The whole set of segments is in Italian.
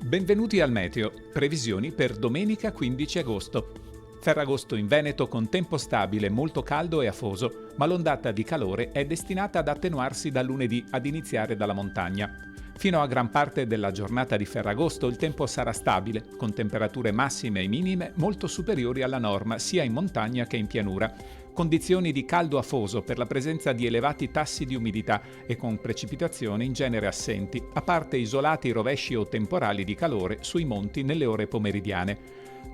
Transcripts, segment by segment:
Benvenuti al Meteo, previsioni per domenica 15 agosto. Ferragosto in Veneto con tempo stabile, molto caldo e afoso, ma l'ondata di calore è destinata ad attenuarsi da lunedì ad iniziare dalla montagna. Fino a gran parte della giornata di Ferragosto il tempo sarà stabile, con temperature massime e minime molto superiori alla norma sia in montagna che in pianura. Condizioni di caldo afoso per la presenza di elevati tassi di umidità e con precipitazioni in genere assenti, a parte isolati rovesci o temporali di calore sui monti nelle ore pomeridiane.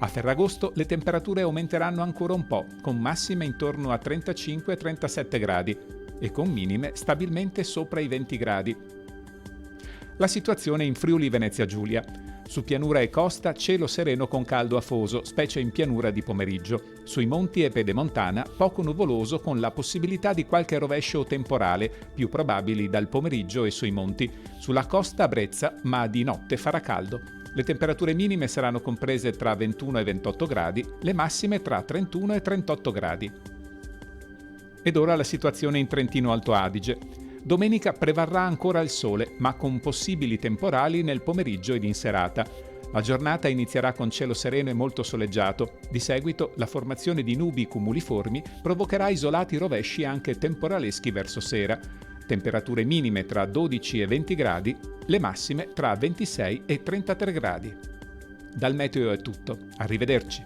A Ferragosto le temperature aumenteranno ancora un po', con massime intorno a 35-37 gradi e con minime stabilmente sopra i 20 gradi. La situazione in Friuli Venezia Giulia. Su pianura e costa cielo sereno con caldo afoso, specie in pianura di pomeriggio. Sui monti e pedemontana poco nuvoloso con la possibilità di qualche rovescio temporale, più probabili dal pomeriggio e sui monti. Sulla costa brezza, ma di notte farà caldo. Le temperature minime saranno comprese tra 21 e 28 gradi, le massime tra 31 e 38 gradi. Ed ora la situazione in Trentino Alto Adige. Domenica prevarrà ancora il sole, ma con possibili temporali nel pomeriggio ed in serata. La giornata inizierà con cielo sereno e molto soleggiato. Di seguito, la formazione di nubi cumuliformi provocherà isolati rovesci anche temporaleschi verso sera. Temperature minime tra 12 e 20 gradi, le massime tra 26 e 33 gradi. Dal meteo è tutto. Arrivederci.